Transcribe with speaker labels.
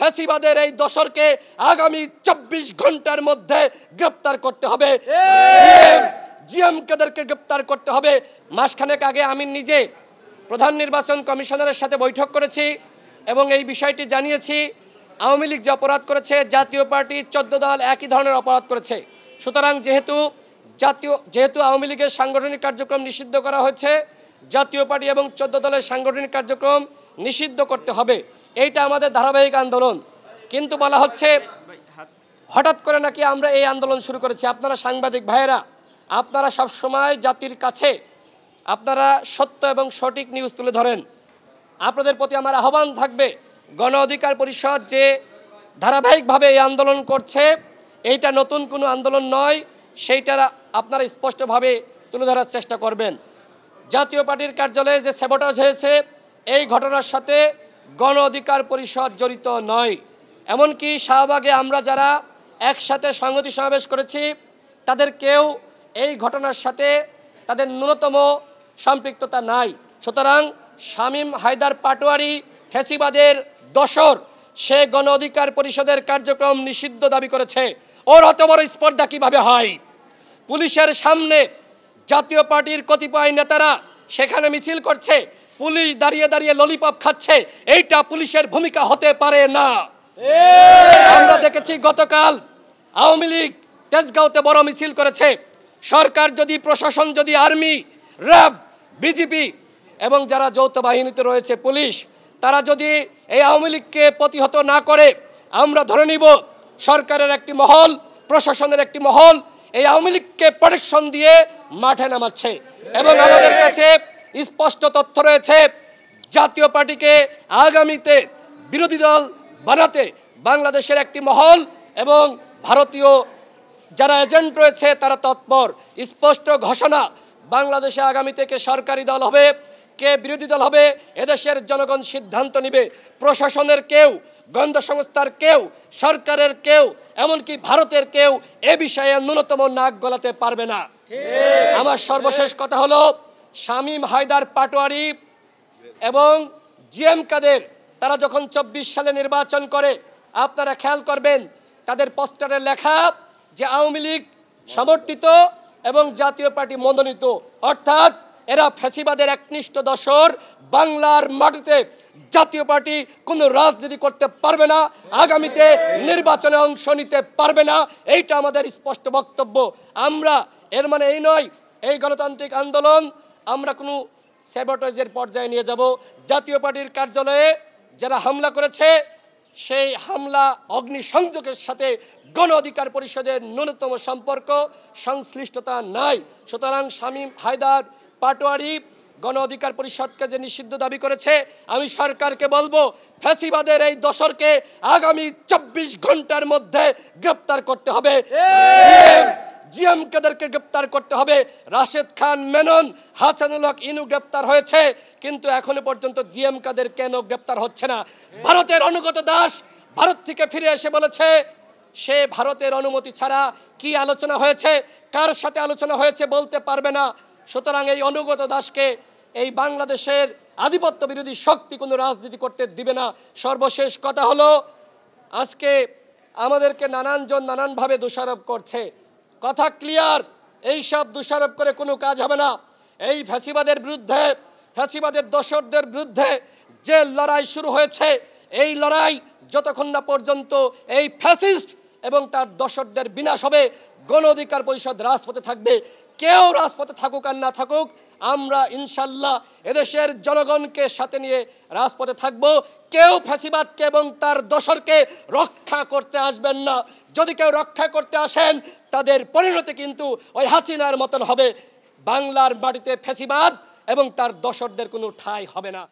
Speaker 1: ফ্যাসিবাদের এই দোসরকে আগামী 24 ঘন্টার মধ্যে গ্রেফতার করতে হবে। জিএম কাদেরকে গ্রেফতার করতে হবে। মাসখানেক আগে আমি নিজে প্রধান নির্বাচন কমিশনারের সাথে বৈঠক করেছি এবং এই বিষয়টি জানিয়েছি। আওয়ামী লীগ যে অপরাধ করেছে, জাতীয় পার্টি 14 দল একই ধরনের অপরাধ করেছে। সুতরাং যেহেতু আওয়ামী লীগের সাংগঠনিক কার্যক্রম নিষিদ্ধ করা হয়েছে, জাতীয় পার্টি এবং 14 দলের সাংগঠনিক কার্যক্রম নিষিদ্ধ করতে হবে। এইটা আমাদের ধারাবাহিক আন্দোলন। কিন্তু বলা হচ্ছে হঠাৎ করে নাকি আমরা এই আন্দোলন শুরু করেছি। আপনারা সাংবাদিক ভাইয়েরা, আপনারা সবসময় জাতির কাছে আপনারা সত্য এবং সঠিক নিউজ তুলে ধরেন। আপনাদের প্রতি আমার আহ্বান থাকবে, গণ অধিকার পরিষদ যে ধারাবাহিকভাবে এই আন্দোলন করছে, এইটা নতুন কোনো আন্দোলন নয়, সেইটা আপনারা স্পষ্টভাবে তুলে ধরার চেষ্টা করবেন। জাতীয় পার্টির কার্যালয়ে যে স্যাবোটাজ হয়েছে, এই ঘটনার সাথে গণ অধিকার পরিষদ জড়িত নয়। এমনকি শাহবাগে আমরা যারা একসাথে সংহতি সমাবেশ করেছি, তাদের কেউ এই ঘটনার সাথে তাদের ন্যূনতম সম্পৃক্ততা নাই। সুতরাং শামীম হায়দার পাটোয়ারি ফ্যাসিবাদের দোসর, সে গণ অধিকার পরিষদের কার্যক্রম নিষিদ্ধ দাবি করেছে। ওর অত বড় স্পর্ধা কিভাবে হয়? পুলিশের সামনে জাতীয় পার্টির কতিপয় নেতারা সেখানে মিছিল করছে, পুলিশ দাঁড়িয়ে দাঁড়িয়ে ললিপপ খাচ্ছে। এইটা পুলিশের ভূমিকা হতে পারে না। আমরা দেখেছি গতকাল আওয়ামী লীগ তেজগাঁওতে বড় মিছিল করেছে। সরকার যদি, প্রশাসন যদি, আর্মি, র্যাব, বিজিবি এবং যারা যৌথ বাহিনীতে রয়েছে পুলিশ, তারা যদি এই আওয়ামী লীগকে প্রতিহত না করে, আমরা ধরে নিব সরকারের একটি মহল, প্রশাসনের একটি মহল এই আওয়ামী লীগকে প্রোটেকশন দিয়ে মাঠে নামাচ্ছে। এবং আমাদের কাছে স্পষ্ট তথ্য রয়েছে, জাতীয় পার্টিকে আগামীতে বিরোধী দল বানাতে বাংলাদেশের একটি মহল এবং ভারতীয় যারা এজেন্ট রয়েছে তারা তৎপর। স্পষ্ট ঘোষণা, বাংলাদেশে আগামী থেকে সরকারি দল হবে, কে বিরোধী দল হবে এদেশের জনগণ সিদ্ধান্ত নেবে। প্রশাসনের কেউ, গোয়েন্দা সংস্থার কেউ, সরকারের কেউ, এমনকি ভারতের কেউ এ বিষয়ে ন্যূনতম নাক গলাতে পারবে না। আমার সর্বশেষ কথা হলো, শামীম হায়দার পাটোয়ারি এবং জিএম কাদের তারা যখন 24 সালে নির্বাচন করে, আপনারা খেয়াল করবেন তাদের পোস্টারে লেখা যে আওয়ামী লীগ সমর্থিত এবং জাতীয় পার্টি মনোনীত, অর্থাৎ এরা ফ্যাসিবাদের একনিষ্ঠ দোসর। বাংলার মাটিতে জাতীয় পার্টি কোনো রাজনীতি করতে পারবে না, আগামীতে নির্বাচনে অংশ নিতে পারবে না। এইটা আমাদের স্পষ্ট বক্তব্য। আমরা এর মানে এই নয় এই গণতান্ত্রিক আন্দোলন আমরা কোনো স্যাবোটেজের পর্যায়ে নিয়ে যাব। জাতীয় পার্টির কার্যালয়ে যারা হামলা করেছে, সেই হামলা অগ্নিসংযোগের সাথে গণ অধিকার পরিষদের ন্যূনতম সম্পর্ক, সংশ্লিষ্টতা নাই। সুতরাং শামীম হায়দার পাটোয়ারি গণ অধিকার পরিষদকে যে নিষিদ্ধ দাবি করেছে, আমি সরকারকে বলবো ফ্যাসিবাদের এই দোসরকে আগামী 24 ঘন্টার মধ্যে গ্রেফতার করতে হবে। জিএম কাদেরকে গ্রেফতার করতে হবে। রাশেদ খান মেনন, হাসানুল হক ইনু গ্রেফতার হয়েছে, কিন্তু এখনো পর্যন্ত জিএম কাদের কেন গ্রেফতার হচ্ছে না? ভারতের অনুগত দাস ভারত থেকে ফিরে এসে বলেছে সে ভারতের অনুমতি ছাড়া কি আলোচনা হয়েছে, কার সাথে আলোচনা হয়েছে বলতে পারবে না। সুতরাং এই অনুগত দাসকে এই বাংলাদেশের আধিপত্য বিরোধী শক্তি কোনো রাজনীতি করতে দিবে না। সর্বশেষ কথা হলো, আজকে আমাদেরকে নানানজন নানানভাবে দোষারোপ করছে। কথা ক্লিয়ার, এই সব দোষারোপ করে কোনো কাজ হবে না। এই ফ্যাসিবাদের বিরুদ্ধে, ফ্যাসিবাদের দোসরদের বিরুদ্ধে যে লড়াই শুরু হয়েছে, এই লড়াই যতক্ষণ না পর্যন্ত এই ফ্যাসিস্ট এবং তার দোসরদের বিনাশ হবে, গণ অধিকার পরিষদ রাজপথে থাকবে। কেউ রাজপথে থাকুক আর না থাকুক, আমরা ইনশাল্লাহ এদেশের জনগণকে সাথে নিয়ে রাজপথে থাকব। কেউ ফ্যাসিবাদকে এবং তার দোসরকে রক্ষা করতে আসবেন না। যদি কেউ রক্ষা করতে আসেন, তাদের পরিণতি কিন্তু ওই হাসিনার মতন হবে। বাংলার মাটিতে ফ্যাসিবাদ এবং তার দোসরদের কোনো ঠাঁই হবে না।